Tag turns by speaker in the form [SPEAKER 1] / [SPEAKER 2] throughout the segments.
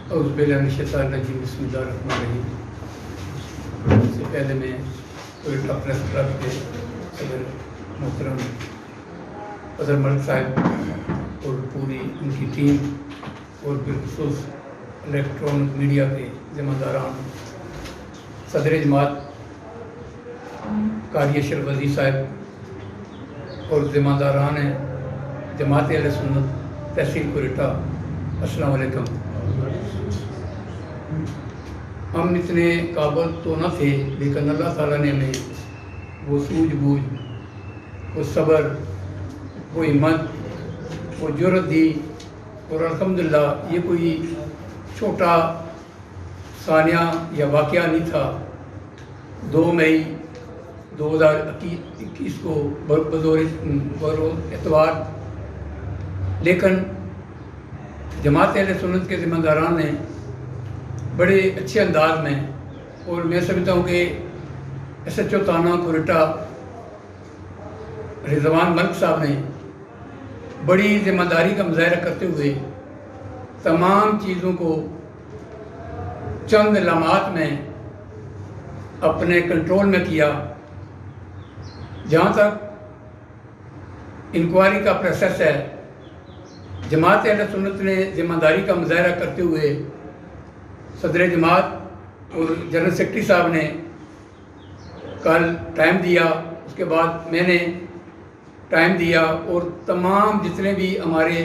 [SPEAKER 1] اعوذ باللہ من الشیطان الرجیم بسم اللہ الرحمن الرحیم۔ اس سے پہلے میں کوئٹہ پریس کلب کے صدر محترم اظہر ملک صاحب اور پوری ان کی ٹیم اور بالخصوص الیکٹرانک میڈیا کے ذمہ داران، صدر جماعت قاری اشرف عزیز صاحب اور ذمہ داران ہیں جماعت اہل سنت تحصیل کوئٹہ، السلام علیکم۔ ہم اتنے قابل تو نہ تھے، لیکن اللہ تعالیٰ نے ہمیں وہ سوجھ بوجھ، وہ صبر، وہ ہمت، وہ جرأت دی، اور الحمدللہ یہ کوئی چھوٹا ثانیہ یا واقعہ نہیں تھا۔ 2 مئی 2021 کو بروز اتوار، لیکن جماعت اہل سنت کے ذمہ داران نے بڑے اچھے انداز میں، اور میں سمجھتا ہوں کہ ایس ایچ او تھانہ کوئٹہ رضوان ملک صاحب نے بڑی ذمہ داری کا مظاہرہ کرتے ہوئے تمام چیزوں کو چند لمحات میں اپنے کنٹرول میں کیا۔ جہاں تک انکوائری کا پروسیس ہے، جماعت اہل سنت نے ذمہ داری کا مظاہرہ کرتے ہوئے صدر جماعت اور جنرل سیکرٹری صاحب نے کل ٹائم دیا، اس کے بعد میں نے ٹائم دیا، اور تمام جتنے بھی ہمارے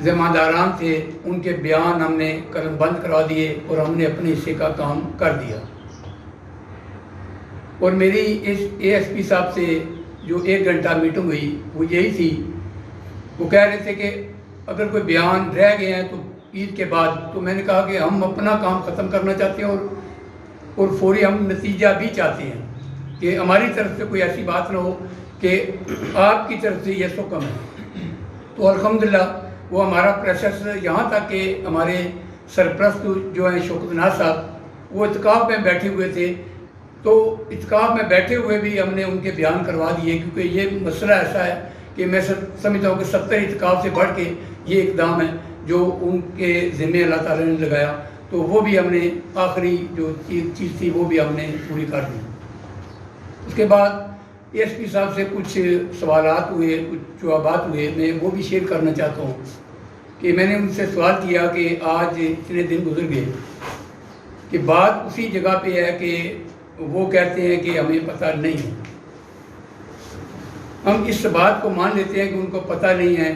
[SPEAKER 1] ذمہ داران تھے ان کے بیان ہم نے قلم بند کرا دیے اور ہم نے اپنے حصے کا کام کر دیا۔ اور میری اس اے ایس پی صاحب سے جو 1 گھنٹہ میٹنگ ہوئی وہ یہی تھی، وہ کہہ رہے تھے کہ اگر کوئی بیان رہ گئے ہیں تو عید کے بعد، تو میں نے کہا کہ ہم اپنا کام ختم کرنا چاہتے ہیں اور فوری ہم نتیجہ بھی چاہتے ہیں کہ ہماری طرف سے کوئی ایسی بات نہ ہو کہ آپ کی طرف سے یہ حکم ہے۔ تو الحمدللہ وہ ہمارا پروسیس یہاں تک کہ ہمارے سرپرست جو ہیں شوکت ناز صاحب، وہ اعتکاف میں بیٹھے ہوئے تھے، تو اعتکاف میں بیٹھے ہوئے بھی ہم نے ان کے بیان کروا دیے، کیونکہ یہ مسئلہ ایسا ہے کہ میں سمجھتا ہوں کہ 70 اعتکاف سے بڑھ کے یہ اقدام ہے جو ان کے ذمہ اللہ تعالیٰ نے لگایا، تو وہ بھی ہم نے آخری جو چیز تھی وہ بھی ہم نے پوری کر دی۔ اس کے بعد ایس پی صاحب سے کچھ سوالات ہوئے، کچھ جوابات ہوئے، میں وہ بھی شیئر کرنا چاہتا ہوں کہ میں نے ان سے سوال کیا کہ آج اتنے دن گزر گئے کہ بات اسی جگہ پہ ہے کہ وہ کہتے ہیں کہ ہمیں پتہ نہیں ہے۔ ہم اس بات کو مان لیتے ہیں کہ ان کو پتہ نہیں ہے،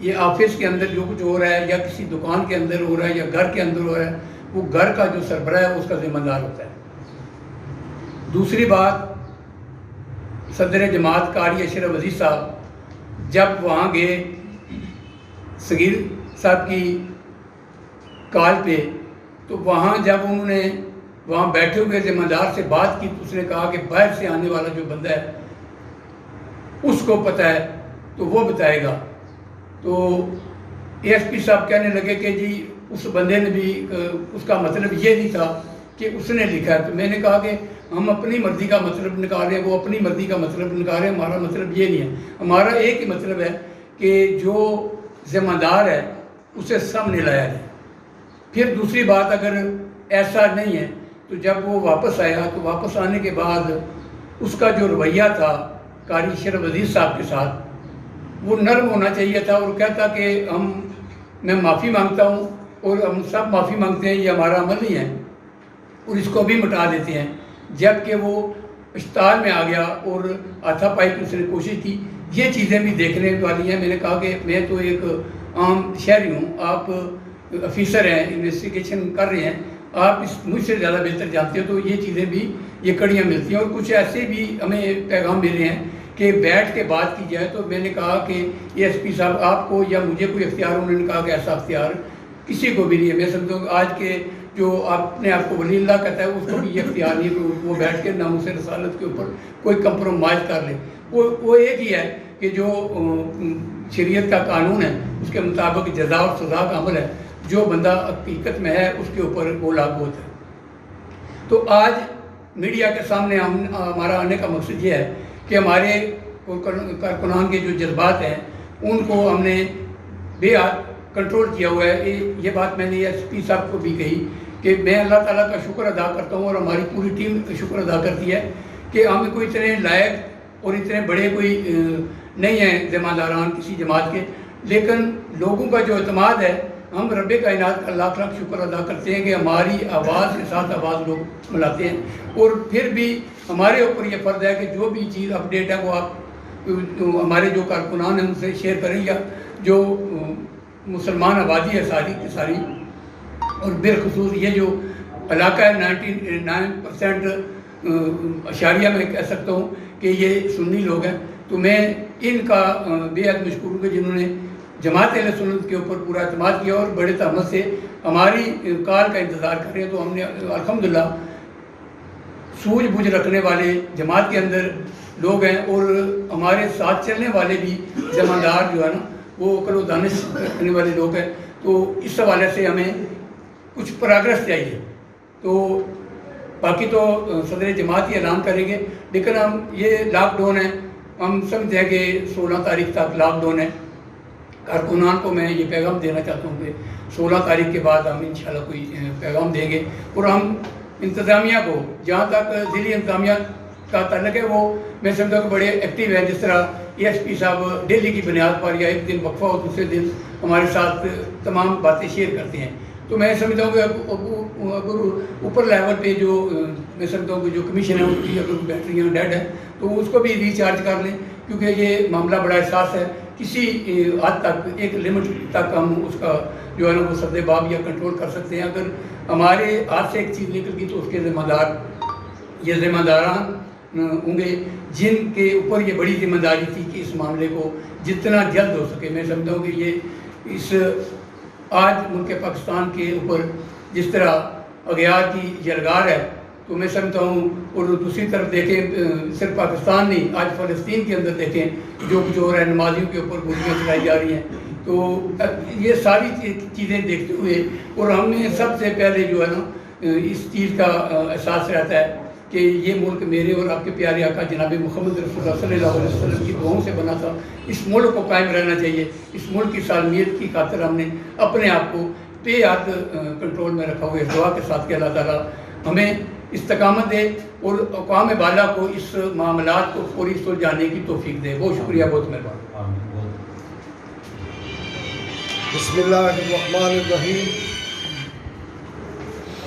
[SPEAKER 1] یہ آفس کے اندر جو کچھ ہو رہا ہے یا کسی دکان کے اندر ہو رہا ہے یا گھر کے اندر ہو رہا ہے، وہ گھر کا جو سربراہ ہے اس کا ذمہ دار ہوتا ہے۔ دوسری بات، صدر جماعت قاری اشرف عزیز صاحب جب وہاں گئے صغیر صاحب کی کال پہ، تو وہاں جب انہوں نے وہاں بیٹھے ہوئے ذمہ دار سے بات کی تو اس نے کہا کہ باہر سے آنے والا جو بندہ ہے اس کو پتہ ہے تو وہ بتائے گا۔ تو اے ایس پی صاحب کہنے لگے کہ جی اس بندے نے بھی، اس کا مطلب یہ نہیں تھا کہ اس نے لکھا ہے۔ تو میں نے کہا کہ ہم اپنی مرضی کا مطلب نکال رہے ہیں، وہ اپنی مرضی کا مطلب نکال رہے ہیں، ہمارا مطلب یہ نہیں ہے۔ ہمارا ایک ہی مطلب ہے کہ جو ذمہ دار ہے اسے سامنے لایا جائے۔ پھر دوسری بات، اگر ایسا نہیں ہے تو جب وہ واپس آیا تو واپس آنے کے بعد اس کا جو رویہ تھا قاری اشرف عزیز صاحب کے ساتھ وہ نرم ہونا چاہیے تھا، اور کہتا کہ میں معافی مانگتا ہوں اور ہم سب معافی مانگتے ہیں، یہ ہمارا عمل نہیں ہے اور اس کو بھی مٹا دیتے ہیں۔ جبکہ وہ اشتعال میں آ گیا اور ہاتھا پائی کی اس نے کوشش کی۔ یہ چیزیں بھی دیکھنے والی ہیں۔ میں نے کہا کہ میں تو ایک عام شہری ہوں، آپ افیسر ہیں، انویسٹیگیشن کر رہے ہیں، آپ مجھ سے زیادہ بہتر جانتے ہو، تو یہ چیزیں بھی، یہ کڑیاں ملتی ہیں۔ اور کچھ ایسے بھی ہمیں پیغام ملے ہیں کہ بیٹھ کے بات کی جائے۔ تو میں نے کہا کہ اے ایس پی صاحب آپ کو یا مجھے کوئی اختیار، انہوں نے کہا کہ ایسا اختیار کسی کو بھی نہیں ہے۔ میں سمجھتا ہوں کہ آج کے جو اپنے آپ کو ولی اللہ کہتا ہے اس کو بھی یہ اختیار نہیں ہے کہ وہ بیٹھ کے ناموس رسالت کے اوپر کوئی کمپرومائز کر لے۔ وہ ایک ہی ہے کہ جو شریعت کا قانون ہے اس کے مطابق جزا اور سزا کا عمل ہے، جو بندہ حقیقت میں ہے اس کے اوپر وہ لاگو ہوتا ہے۔ تو آج میڈیا کے سامنے ہمارا آنے کا مقصد یہ ہے کہ ہمارے کارکنان کے جو جذبات ہیں ان کو ہم نے بے حد کنٹرول کیا ہوا ہے. یہ بات میں نے ایس پی صاحب کو بھی کہی کہ میں اللہ تعالیٰ کا شکر ادا کرتا ہوں اور ہماری پوری ٹیم شکر ادا کرتی ہے کہ ہم کوئی اتنے لائق اور اتنے بڑے کوئی نہیں ہیں ذمہ داران کسی جماعت کے، لیکن لوگوں کا جو اعتماد ہے، ہم رب کائنات کا لاکھ لاکھ شکر ادا کرتے ہیں کہ ہماری آواز کے ساتھ آواز لوگ ملاتے ہیں. اور پھر بھی ہمارے اوپر یہ فرض ہے کہ جو بھی چیز اپڈیٹ ہے وہ آپ ہمارے جو کارکنان ہیں ان سے شیئر کریں، یا جو مسلمان آبادی ہے ساری کی ساری، اور بالخصوص یہ جو علاقہ ہے 99% اشاریہ میں کہہ سکتا ہوں کہ یہ سنی لوگ ہیں. تو میں ان کا بے حد مشکور ہوں کہ جنہوں نے جماعت اہل سنت کے اوپر پورا اعتماد کیا اور بڑے تحمل سے ہماری کال کا انتظار کر رہے ہیں. تو ہم نے الحمدللہ سوجھ بوجھ رکھنے والے جماعت کے اندر لوگ ہیں، اور ہمارے ساتھ چلنے والے بھی ذمہ دار جو ہے نا وہ عقل و دانش رکھنے والے لوگ ہیں. تو اس حوالے سے ہمیں کچھ پراگرس چاہیے. تو باقی تو صدر جماعت ہی اعلان کریں گے، لیکن ہم یہ لاک ڈاؤن ہے، ہم سمجھتے ہیں کہ 16 تاریخ تک لاک ڈاؤن ہے. کارکنان کو میں یہ پیغام دینا چاہتا ہوں کہ 16 تاریخ کے بعد ہم انشاءاللہ کوئی پیغام دیں گے. اور ہم انتظامیہ کو، جہاں تک ضلعی انتظامیہ کا تعلق ہے، وہ میں سمجھتا ہوں کہ بڑے ایکٹیو ہیں. جس طرح ایس پی صاحب ڈیلی کی بنیاد پر یا ایک دن وقفہ ہو دوسرے دن ہمارے ساتھ تمام باتیں شیئر کرتے ہیں. تو میں سمجھتا ہوں کہ اگر اوپر لیول پہ جو میں سمجھتا ہوں کہ جو کمیشن ہے ان کی اگر بیٹریاں ڈیڈ ہے تو اس کو بھی ریچارج کر لیں، کیونکہ یہ معاملہ بڑا احساس ہے. کسی حد تک ایک لمٹ تک ہم اس کا جو ہے نا وہ سد باب یا کنٹرول کر سکتے ہیں. اگر ہمارے ہاتھ سے ایک چیز نکل گئی تو اس کے ذمہ دار یہ ذمہ داران ہوں گے جن کے اوپر یہ بڑی ذمہ داری تھی کہ اس معاملے کو جتنا جلد ہو سکے. میں سمجھتا ہوں کہ یہ اس آج ملک پاکستان کے اوپر جس طرح اغیار کی یلغار ہے، تو میں سمجھتا ہوں. اور دوسری طرف دیکھیں صرف پاکستان نہیں، آج فلسطین کے اندر دیکھیں جو کچھ ہو رہا ہے، نمازیوں کے اوپر گولیاں چلائی جا رہی ہیں. تو یہ ساری چیزیں دیکھتے ہوئے اور ہمیں سب سے پہلے جو ہے نا اس چیز کا احساس رہتا ہے کہ یہ ملک میرے اور آپ کے پیارے آقا جناب محمد رسول اللہ صلی اللہ علیہ وسلم کی دعاؤں سے بنا تھا. اس ملک کو قائم رہنا چاہیے. اس ملک کی سالمیت کی خاطر ہم نے اپنے آپ کو بے حد کنٹرول میں رکھا ہوا ہے. دعا کے ساتھ کہ اللہ تعالیٰ ہمیں استقامت دے اور اقوام بالا کو اس معاملات کو پوری سلجھانے کی توفیق دے. بہت شکریہ، بہت مہربان.
[SPEAKER 2] بسم اللہ الرحمن الرحیم.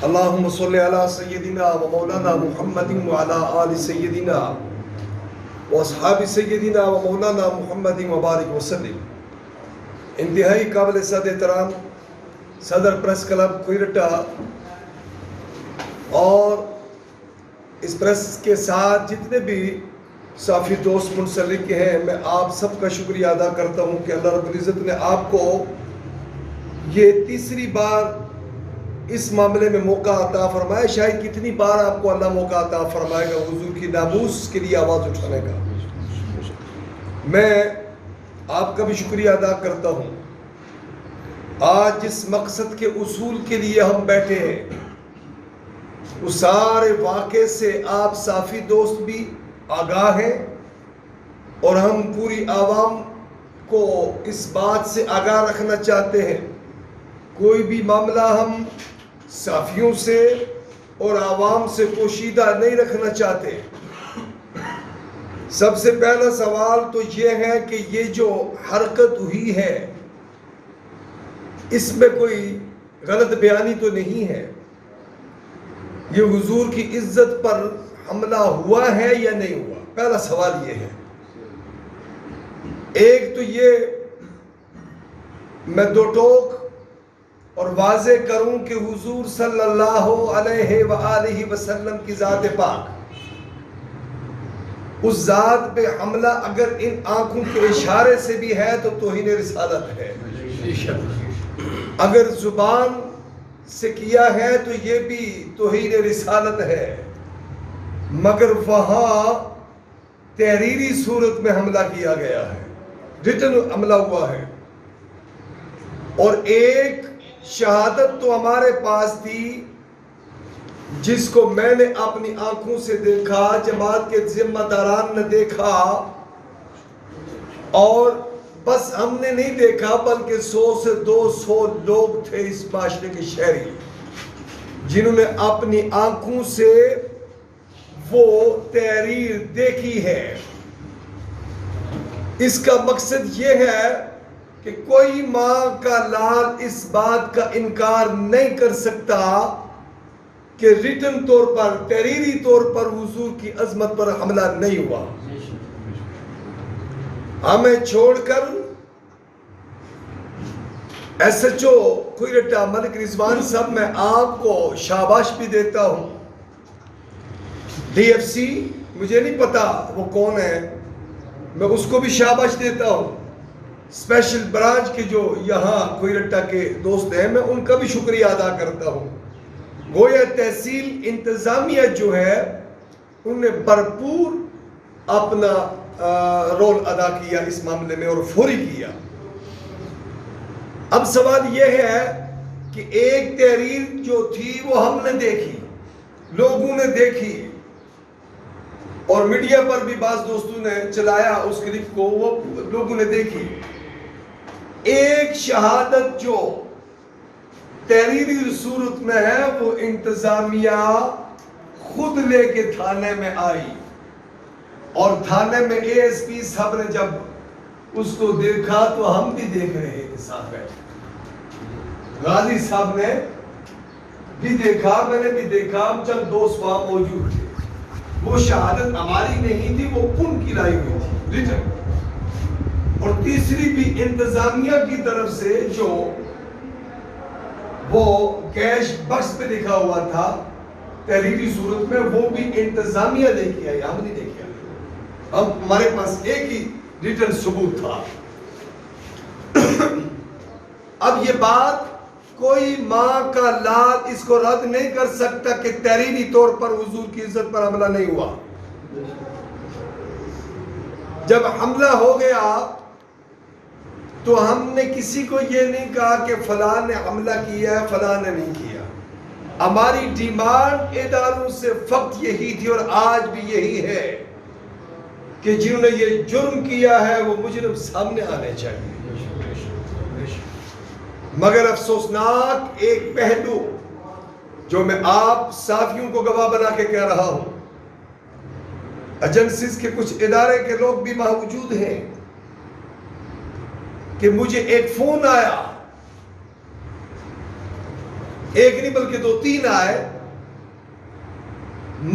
[SPEAKER 2] اللہم صلی علی سیدنا و مولانا محمد وعلی آل سیدنا و اصحاب سیدنا و مولانا محمد وبارک وسلم. انتہائی قابل صد احترام صدر پریس کلب کوئٹہ اور اس پریس کے ساتھ جتنے بھی صحافی دوست منسلک ہیں، میں آپ سب کا شکریہ ادا کرتا ہوں کہ اللہ رب العزت نے آپ کو یہ تیسری بار اس معاملے میں موقع عطا فرمایا. شاید کتنی بار آپ کو اللہ موقع عطا فرمائے گا حضور کی ناموس کے لیے آواز اٹھانے کا. میں آپ کا بھی شکریہ ادا کرتا ہوں. آج جس مقصد کے اصول کے لیے ہم بیٹھے ہیں اس سارے واقعے سے آپ صحافی دوست بھی آگاہ ہیں، اور ہم پوری عوام کو اس بات سے آگاہ رکھنا چاہتے ہیں. کوئی بھی معاملہ ہم صحافیوں سے اور عوام سے پوشیدہ نہیں رکھنا چاہتے. سب سے پہلا سوال تو یہ ہے کہ یہ جو حرکت ہوئی ہے اس میں کوئی غلط بیانی تو نہیں ہے؟ یہ حضور کی عزت پر حملہ ہوا ہے یا نہیں ہوا؟ پہلا سوال یہ ہے. ایک تو یہ میں دو ٹوک اور واضح کروں کہ حضور صلی اللہ علیہ وآلہ وسلم کی ذات پاک، اس ذات پہ حملہ اگر ان آنکھوں کے اشارے سے بھی ہے تو توہین رسالت ہے. اگر زبان سے کیا ہے تو یہ بھی توہین رسالت ہے. مگر وہاں تحریری صورت میں حملہ کیا گیا ہے، ریٹن حملہ ہوا ہے. اور ایک شہادت تو ہمارے پاس تھی جس کو میں نے اپنی آنکھوں سے دیکھا، جماعت کے ذمہ داران نے دیکھا، اور بس ہم نے نہیں دیکھا بلکہ 100 سے 200 لوگ تھے اس معاشرے کے شہری جنہوں نے اپنی آنکھوں سے وہ تحریر دیکھی ہے۔ اس کا مقصد یہ ہے کہ کوئی ماں کا لال اس بات کا انکار نہیں کر سکتا کہ ریٹن طور پر، تحریری طور پر حضور کی عظمت پر حملہ نہیں ہوا۔ ہمیں چھوڑ کر ایس ایچ او کوئٹہ ملک رضوان صاحب، میں آپ کو شاباش بھی دیتا ہوں۔ ڈی ایف سی مجھے نہیں پتا وہ کون ہے، میں اس کو بھی شاباش دیتا ہوں۔ اسپیشل برانچ کے جو یہاں کوئٹہ کے دوست ہیں، میں ان کا بھی شکریہ ادا کرتا ہوں۔ گویا تحصیل انتظامیہ جو ہے انہوں نے بھرپور اپنا رول ادا کیا اس معاملے میں اور فوری کیا۔ اب سوال یہ ہے کہ ایک تحریر جو تھی وہ ہم نے دیکھی، لوگوں نے دیکھی، اور میڈیا پر بھی بعض دوستوں نے چلایا اس کلپ کو، وہ لوگوں نے دیکھی۔ ایک شہادت جو تحریری صورت میں ہے وہ انتظامیہ خود لے کے تھانے میں آئی، اور تھانے میں اے ایس پی صاحب نے جب اس کو دیکھا تو ہم بھی دیکھ رہے تھے ساتھ بیٹھے، غازی صاحب نے بھی دیکھا، میں نے بھی دیکھا، ہم چند دوست وہاں موجود تھے۔ وہ شہادت ہماری نہیں تھی، وہ ان کی لائی ہوئی تھی ریٹن۔ اور تیسری بھی انتظامیہ کی طرف سے جو وہ کیش بکس پہ لکھا ہوا تھا تحریری صورت میں، وہ بھی انتظامیہ لے کے آئی، ہم نہیں لے کے آئی۔ اب ہمارے پاس ایک ہی ریٹن ثبوت تھا۔ اب یہ بات کوئی ماں کا لال اس کو رد نہیں کر سکتا کہ تحریری طور پر حضور کی عزت پر حملہ نہیں ہوا۔ جب حملہ ہو گیا تو ہم نے کسی کو یہ نہیں کہا کہ فلاں نے حملہ کیا ہے، فلاں نے نہیں کیا۔ ہماری ڈیمانڈ اداروں سے فقط یہی تھی اور آج بھی یہی ہے کہ جنہوں نے یہ جرم کیا ہے وہ مجرم سامنے آنے چاہیے۔ مگر افسوسناک ایک پہلو جو میں آپ صحافیوں کو گواہ بنا کے کہہ رہا ہوں، ایجنسیز کے کچھ ادارے کے لوگ بھی موجود ہیں، کہ مجھے ایک فون آیا، ایک نہیں بلکہ 2-3 آئے،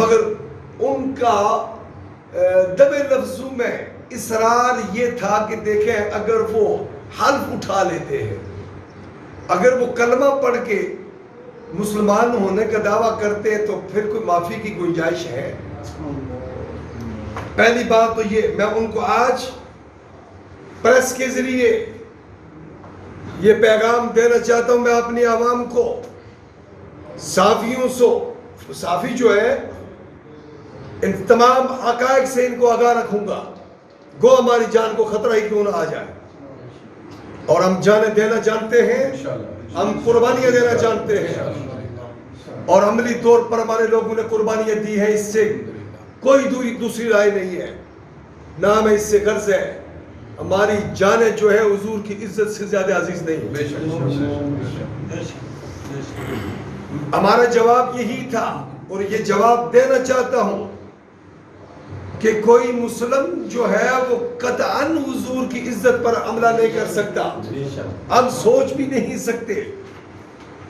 [SPEAKER 2] مگر ان کا دبے لفظوں میں اصرار یہ تھا کہ دیکھیں اگر وہ حلف اٹھا لیتے ہیں، اگر وہ کلمہ پڑھ کے مسلمان ہونے کا دعویٰ کرتے ہیں تو پھر کوئی معافی کی گنجائش ہے۔ پہلی بات تو یہ، میں ان کو آج پریس کے ذریعے یہ پیغام دینا چاہتا ہوں، میں اپنی عوام کو، صحافیوں سے، صحافی جو ہے ان تمام حقائق سے ان کو آگاہ رکھوں گا، گو ہماری جان کو خطرہ ہی کیوں نہ آ جائے، اور ہم جانیں دینا جانتے ہیں، ہم قربانیاں دینا جانتے ہیں، اور عملی طور پر ہمارے لوگوں نے قربانیاں دی ہیں، اس سے کوئی دوسری رائے نہیں ہے، نہ ہمیں اس سے غرض ہے۔ ہماری جانیں جو ہے حضور کی عزت سے زیادہ عزیز نہیں۔ ہمارا جواب یہی تھا، اور یہ جواب دینا چاہتا ہوں کہ کوئی مسلم جو ہے وہ قطعاً حضور کی عزت پر حملہ نہیں کر سکتا۔ ہم سوچ بھی نہیں سکتے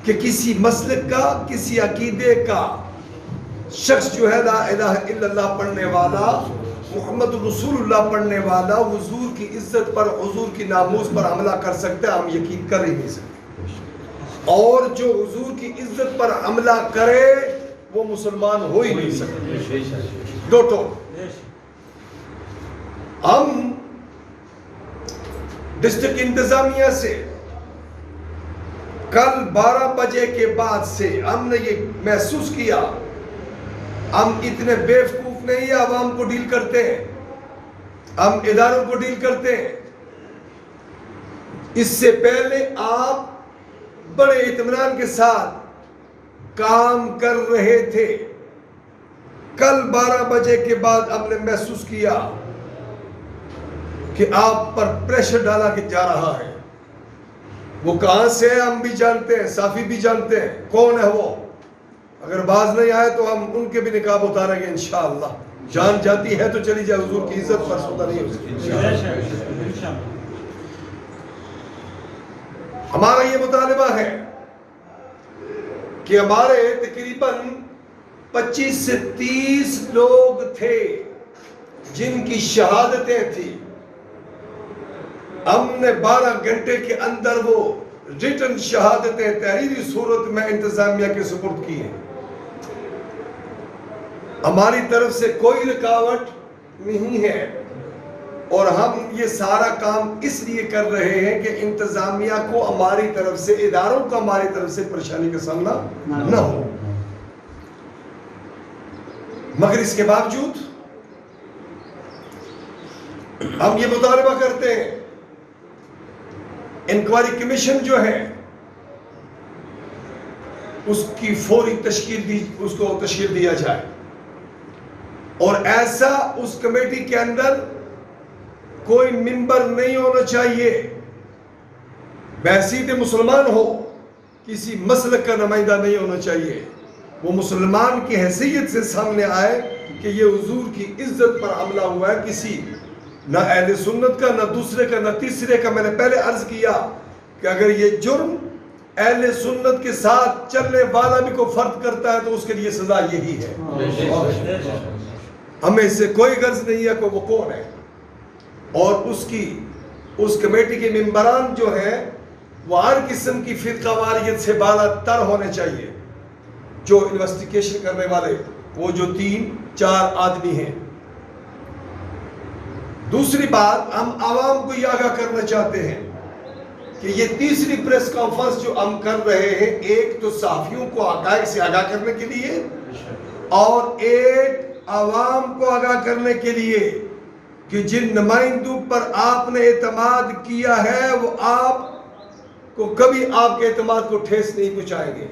[SPEAKER 2] کہ کسی مسلک کا، کسی عقیدے کا شخص جو ہے لا الہ الا اللہ پڑھنے والا، محمد رسول اللہ پڑھنے والا، حضور کی عزت پر، حضور کی ناموس پر حملہ کر سکتا ہے، ہم یقین کر ہی نہیں سکتے۔ اور جو حضور کی عزت پر حملہ کرے وہ مسلمان ہو ہی نہیں سکتے۔ دو ٹوک ہم ڈسٹرکٹ انتظامیہ سے کل 12 بجے کے بعد سے ہم نے یہ محسوس کیا، ہم اتنے بیوقوف نہیں عوام کو ڈیل کرتے ہیں، ہم اداروں کو ڈیل کرتے ہیں۔ اس سے پہلے آپ بڑے اطمینان کے ساتھ کام کر رہے تھے، کل 12 بجے کے بعد ہم نے محسوس کیا کہ آپ پر پریشر ڈالا کہ جا رہا ہے. وہ کہاں سے ہے ہم بھی جانتے ہیں, صافی بھی جانتے ہیں کون ہے وہ. اگر باز نہیں آئے تو ہم ان کے بھی نقاب اتاریں گے انشاءاللہ. جان جاتی ہے تو چلی جائے, حضور کی عزت پر سودا نہیں ہو سکتی. ہمارا یہ مطالبہ ہے کہ ہمارے تقریباً 25 سے 30 لوگ تھے جن کی شہادتیں تھیں. ہم نے 12 گھنٹے کے اندر وہ ریٹن شہادتیں تحریری صورت میں انتظامیہ کے سپرد کی ہیں. ہماری طرف سے کوئی رکاوٹ نہیں ہے اور ہم یہ سارا کام اس لیے کر رہے ہیں کہ انتظامیہ کو ہماری طرف سے, اداروں کو ہماری طرف سے پریشانی کا سامنا نہ ہو. مگر اس کے باوجود ہم یہ مطالبہ کرتے ہیں انکوائری کمیشن جو ہے اس کی فوری اس کو تشکیل دیا جائے اور ایسا اس کمیٹی کے اندر کوئی ممبر نہیں ہونا چاہیے بحیثیت مسلمان ہو, کسی مسلک کا نمائندہ نہیں ہونا چاہیے. وہ مسلمان کی حیثیت سے سامنے آئے کہ یہ حضور کی عزت پر حملہ ہوا ہے, کسی نہ اہل سنت کا, نہ دوسرے کا, نہ تیسرے کا. میں نے پہلے عرض کیا کہ اگر یہ جرم اہل سنت کے ساتھ چلنے والا بھی کو فرد کرتا ہے تو اس کے لیے سزا یہی ہے. ہمیں اس سے کوئی غرض نہیں ہے کہ وہ کون ہے. اور اس کمیٹی کے ممبران جو ہیں وہ ہر قسم کی فرقہ واریت سے بالا تر ہونے چاہیے. جو انویسٹیگیشن کرنے والے وہ جو 3-4 آدمی ہیں. دوسری بات, ہم عوام کو یہ آگاہ کرنا چاہتے ہیں کہ یہ تیسری پریس کانفرنس جو ہم کر رہے ہیں, ایک تو صحافیوں کو حقائق سے آگاہ کرنے کے لیے اور ایک عوام کو آگاہ کرنے کے لیے کہ جن نمائندوں پر آپ نے اعتماد کیا ہے وہ آپ کو کبھی آپ کے اعتماد کو ٹھیس نہیں پہنچائیں گے.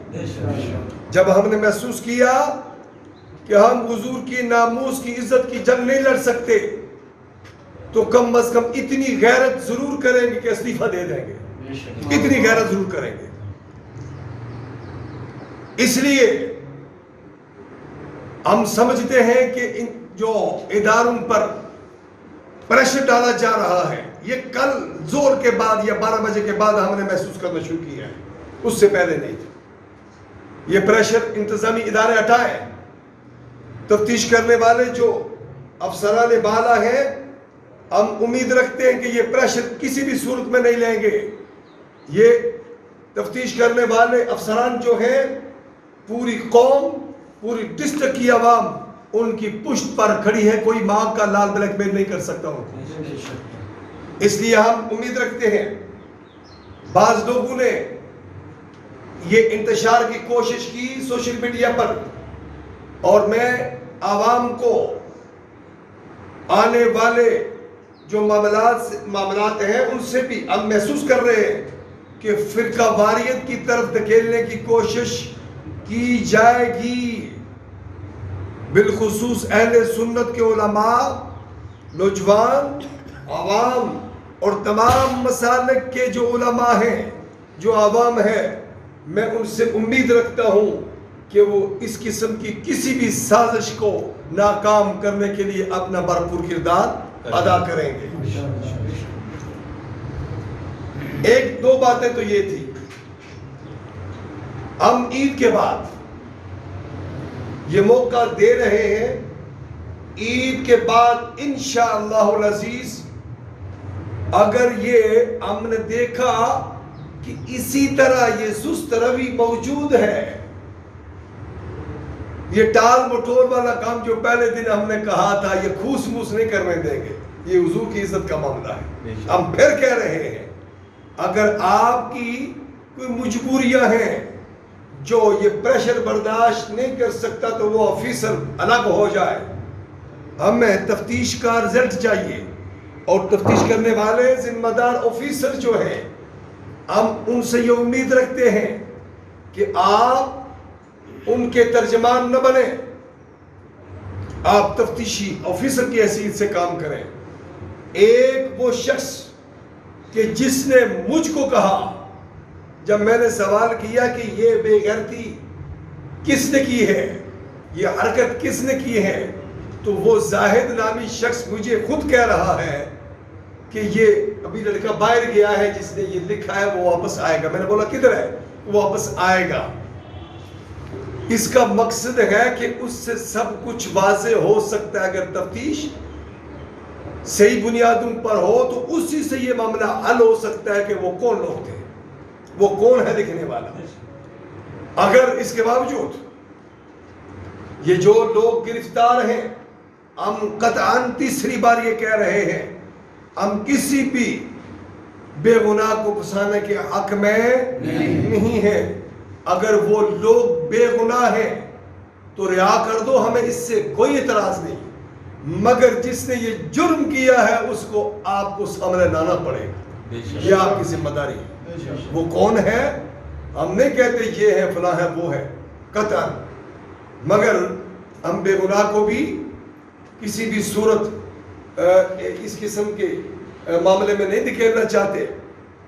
[SPEAKER 2] جب ہم نے محسوس کیا کہ ہم حضور کی ناموس کی عزت کی جنگ نہیں لڑ سکتے تو کم از کم اتنی غیرت ضرور کریں گے کہ استعفیٰ دے دیں گے. اتنی غیرت ضرور کریں گے. اس لیے ہم سمجھتے ہیں کہ جو اداروں پر پریشر ڈالا جا رہا ہے یہ کل زور کے بعد یا 12 بجے کے بعد ہم نے محسوس کرنا شروع کیا ہے, اس سے پہلے نہیں تھا. یہ پریشر انتظامی ادارے ہٹائے, تفتیش کرنے والے جو افسران بالا ہیں ہم امید رکھتے ہیں کہ یہ پریشر کسی بھی صورت میں نہیں لیں گے. یہ تفتیش کرنے والے افسران جو ہیں پوری قوم, پوری ڈسٹرکٹ کی عوام ان کی پشت پر کھڑی ہے, کوئی ماں کا لال بلیک میل نہیں کر سکتا ان کو. اس لیے ہم امید رکھتے ہیں. بعض لوگوں نے یہ انتشار کی کوشش کی سوشل میڈیا پر اور میں عوام کو آنے والے جو معاملات ہیں ان سے بھی ہم محسوس کر رہے ہیں کہ فرقہ واریت کی طرف دھکیلنے کی کوشش کی جائے گی. بالخصوص اہل سنت کے علماء, نوجوان, عوام اور تمام مسالک کے جو علماء ہیں, جو عوام ہے, میں ان سے امید رکھتا ہوں کہ وہ اس قسم کی کسی بھی سازش کو ناکام کرنے کے لیے اپنا بھرپور کردار ادا کریں گے. 1-2 باتیں تو یہ تھی. ہم عید کے بعد یہ موقع دے رہے ہیں, عید کے بعد انشاءاللہ العزیز اگر یہ ہم نے دیکھا کہ اسی طرح یہ سست روی موجود ہے, یہ ٹال مٹول والا کام جو پہلے دن ہم نے کہا تھا یہ کھوس موس نہیں کرنے دیں گے. یہ حضور کی عزت کا معاملہ ہے. ہم پھر کہہ رہے ہیں اگر آپ کی کوئی مجبوریاں ہیں جو یہ پریشر برداشت نہیں کر سکتا تو وہ آفیسر الگ ہو جائے. ہمیں تفتیش کا رزلٹ چاہیے اور تفتیش کرنے والے ذمہ دار آفیسر جو ہیں ہم ان سے یہ امید رکھتے ہیں کہ آپ ان کے ترجمان نہ بنیں, آپ تفتیشی آفیسر کی حیثیت سے کام کریں. ایک وہ شخص کہ جس نے مجھ کو کہا جب میں نے سوال کیا کہ یہ بے غیرتی کس نے کی ہے, یہ حرکت کس نے کی ہے, تو وہ زاہد نامی شخص مجھے خود کہہ رہا ہے کہ یہ ابھی لڑکا باہر گیا ہے جس نے یہ لکھا ہے, وہ واپس آئے گا. میں نے بولا کدھر ہے؟ وہ واپس آئے گا. اس کا مقصد ہے کہ اس سے سب کچھ واضح ہو سکتا ہے. اگر تفتیش صحیح بنیادوں پر ہو تو اسی سے یہ معاملہ حل ہو سکتا ہے کہ وہ کون لوگ تھے, وہ کون ہے لکھنے والا. اگر اس کے باوجود یہ جو لوگ گرفتار ہیں, ہم قطعاً تیسری بار یہ کہہ رہے ہیں, ہم کسی بھی بے گناہ کو پھنسانے کے حق میں نہیں ہیں. اگر وہ لوگ بے گناہ ہیں تو رہا کر دو, ہمیں اس سے کوئی اعتراض نہیں, مگر جس نے یہ جرم کیا ہے اس کو آپ کو سامنے لانا پڑے گا, یہ آپ کی ذمہ داری ہے. وہ کون ہے؟ ہم نہیں کہتے یہ ہے فلاں ہے وہ ہے قطعاً, مگر ہم بے گناہ کو بھی کسی بھی صورت اس قسم کے معاملے میں نہیں دکھیرنا چاہتے.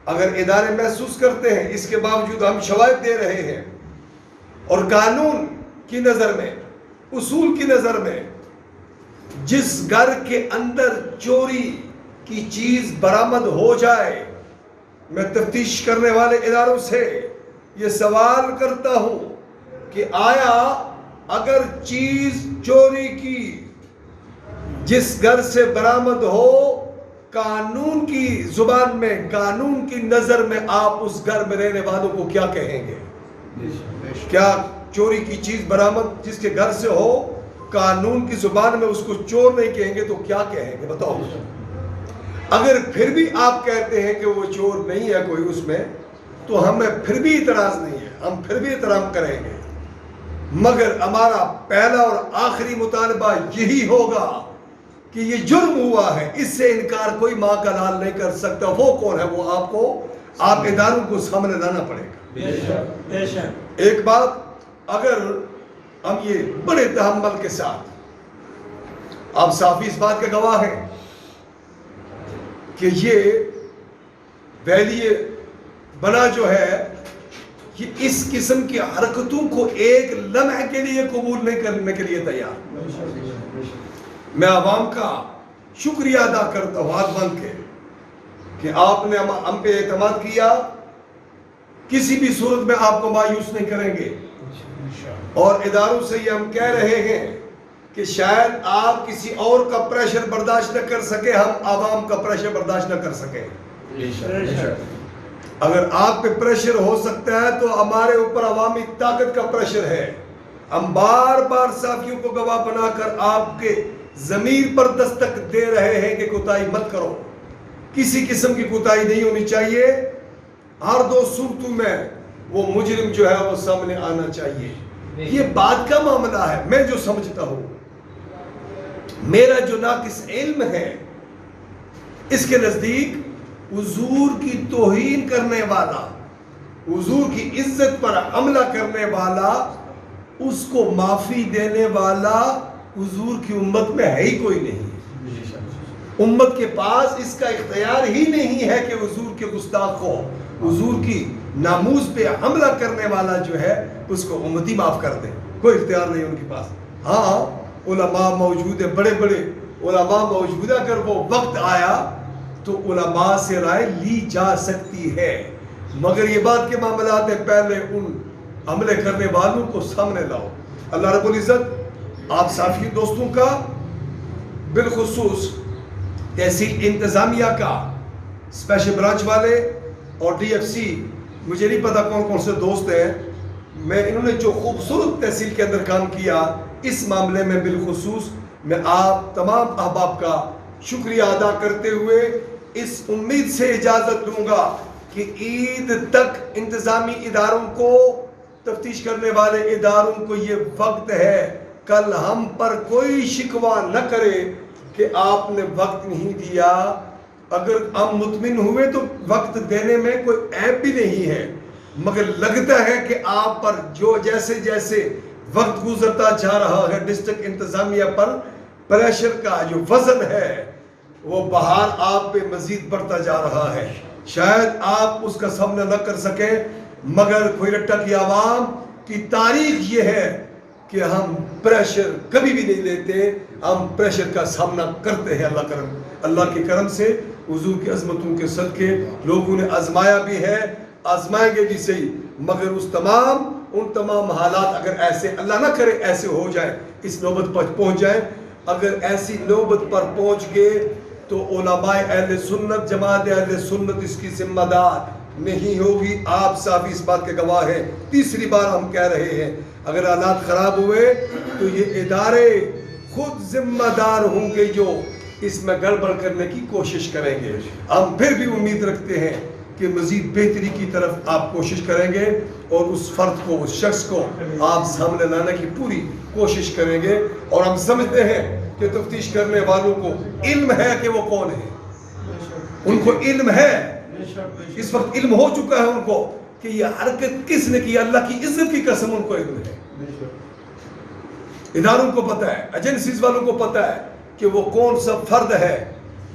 [SPEAKER 2] اگر ادارے محسوس کرتے ہیں اس کے باوجود ہم شواہد دے رہے ہیں, اور قانون کی نظر میں, اصول کی نظر میں, جس گھر کے اندر چوری کی چیز برآمد ہو جائے, میں تفتیش کرنے والے اداروں سے یہ سوال کرتا ہوں کہ آیا اگر چیز چوری کی جس گھر سے برآمد ہو, قانون کی زبان میں, قانون کی نظر میں آپ اس گھر میں رہنے والوں کو کیا کہیں گے؟ کیا چوری کی چیز برآمد جس کے گھر سے ہو, قانون کی زبان میں اس کو چور نہیں کہیں گے تو کیا کہیں گے؟ بتاؤ. اگر پھر بھی آپ کہتے ہیں کہ وہ چور نہیں ہے کوئی اس میں, تو ہمیں پھر بھی اعتراض نہیں ہے, ہم پھر بھی احترام کریں گے, مگر ہمارا پہلا اور آخری مطالبہ یہی ہوگا کہ یہ جرم ہوا ہے, اس سے انکار کوئی ماں کا لال نہیں کر سکتا. وہ کون ہے؟ وہ آپ کو, آپ اداروں کو سامنے لانا پڑے گا. ایک بات, اگر ہم یہ بڑے تحمل کے ساتھ, آپ صافی اس بات کے گواہ ہیں کہ یہ ویلی بنا جو ہے یہ اس قسم کی حرکتوں کو ایک لمحے کے لیے قبول نہیں کرنے کے لیے تیار. میں عوام کا شکریہ ادا کرتا ہوں ہاتھ بند کے کہ آپ نے ہم پہ اعتماد کیا, کسی بھی صورت میں آپ کو مایوس نہیں کریں گے. اور اداروں سے یہ ہم کہہ رہے ہیں کہ شاید آپ کسی اور کا پریشر برداشت نہ کر سکے, ہم عوام کا پریشر برداشت نہ کر سکیں. اگر آپ پہ پریشر ہو سکتا ہے تو ہمارے اوپر عوامی طاقت کا پریشر ہے. ہم بار بار صحافیوں کو گواہ بنا کر آپ کے ضمیر پر دستک دے رہے ہیں کہ کوتاہی مت کرو, کسی قسم کی کوتاہی نہیں ہونی چاہیے. ہر دو صورتوں میں وہ مجرم جو ہے وہ سامنے آنا چاہیے. یہ بات کا معاملہ ہے. میں جو سمجھتا ہوں, میرا جو ناقص علم ہے, اس کے نزدیک حضور کی توہین کرنے والا, حضور کی عزت پر حملہ کرنے والا, اس کو معافی دینے والا حضور کی امت میں ہے ہی کوئی نہیں. امت کے پاس اس کا اختیار ہی نہیں ہے کہ حضور کے گستاخ کو, حضور کی ناموس پہ حملہ کرنے والا جو ہے اس کو امتی معاف کر دے. کوئی اختیار نہیں ان کے پاس. ہاں علماء موجود ہیں, بڑے بڑے علماء موجود ہیں, اگر وہ وقت آیا تو علماء سے رائے لی جا سکتی ہے, مگر یہ بات کے معاملات ہیں پہلے ان حملے کرنے والوں کو سامنے لاؤ. اللہ رب العزت آپ صحافی دوستوں کا, بالخصوص تحصیل انتظامیہ کا, اسپیشل برانچ والے اور ڈی ایف سی, مجھے نہیں پتا کون کون سے دوست ہیں, میں انہوں نے جو خوبصورت تحصیل کے اندر کام کیا, اس معاملے میں بالخصوص میں آپ تمام احباب کا شکریہ ادا کرتے ہوئے اس امید سے اجازت دوں گا کہ عید تک انتظامی اداروں کو, تفتیش کرنے والے اداروں کو یہ وقت ہے, کل ہم پر کوئی شکوہ نہ کرے کہ آپ نے وقت نہیں دیا. اگر ہم مطمئن ہوئے تو وقت دینے میں کوئی عیب بھی نہیں ہے, مگر لگتا ہے کہ آپ پر جو جیسے جیسے وقت گزرتا جا رہا ہے ڈسٹرکٹ انتظامیہ پر پریشر کا جو وزن ہے وہ بہار آپ پہ مزید بڑھتا جا رہا ہے. شاید آپ اس کا سامنا نہ کر سکے، مگر کوئلٹا کی عوام کی تاریخ یہ ہے کہ ہم پریشر کبھی بھی نہیں لیتے، ہم پریشر کا سامنا کرتے ہیں. اللہ کے کرم سے، حضور کی عظمتوں کے صدقے لوگوں نے آزمایا بھی ہے، آزمائیں گے بھی صحیح، مگر ان تمام حالات اگر ایسے اللہ نہ کرے ایسے ہو جائے، اس نوبت پر پہنچ جائے، اگر ایسی نوبت پر پہنچ گئے تو علماء اہل سنت، جماعت اہل سنت اس کی ذمہ دار نہیں ہوگی. آپ صافی اس بات کے گواہ ہیں. تیسری بار ہم کہہ رہے ہیں اگر حالات خراب ہوئے تو یہ ادارے خود ذمہ دار ہوں گے جو اس میں گڑبڑ کرنے کی کوشش کریں گے. ہم پھر بھی امید رکھتے ہیں کہ مزید بہتری کی طرف آپ کوشش کریں گے اور اس فرد کو، اس شخص کو آپ سامنے لانے کی پوری کوشش کریں گے. اور ہم سمجھتے ہیں کہ تفتیش کرنے والوں کو علم ہے کہ وہ کون ہے، ان کو علم ہے، اس وقت علم ہو چکا ہے ان کو کہ یہ حرکت کس نے کی. اللہ کی عزت کی قسم ان کو علم ہے. اداروں کو پتہ ہے، ایجنسیز والوں کو پتہ ہے کہ وہ کون سا فرد ہے،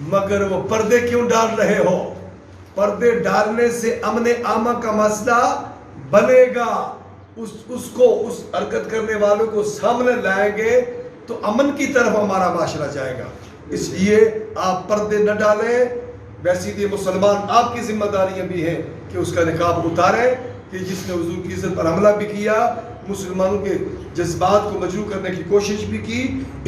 [SPEAKER 2] مگر وہ پردے کیوں ڈال رہے ہو؟ پردے ڈالنے سے امن عامہ کا مسئلہ بنے گا. اس کو، اس حرکت کرنے والوں کو سامنے لائیں گے تو امن کی طرف ہمارا معاشرہ جائے گا. اس لیے آپ پردے نہ ڈالیں. ویسے یہ مسلمان آپ کی ذمہ داریاں بھی ہیں کہ اس کا نقاب اتاریں کہ جس نے حضور کی عزت پر حملہ بھی کیا، مسلمانوں کے جذبات کو مجروح کرنے کی کوشش بھی کی،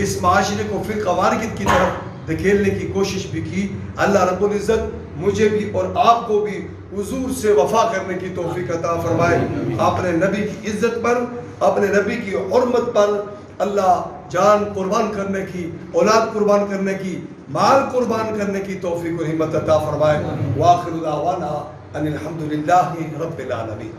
[SPEAKER 2] اس معاشرے کو فرقہ واریت کی طرف دھکیلنے کی کوشش بھی کی. اللہ رب العزت مجھے بھی اور آپ کو بھی حضور سے وفا کرنے کی توفیق عطا فرمائے. اپنے نبی کی عزت پر، اپنے نبی کی حرمت پر اللہ جان قربان کرنے کی، اولاد قربان کرنے کی، مال قربان کرنے کی توفیق و ہمت عطا فرمائے. وآخر دعوانا ان الحمدللہ رب العالمین.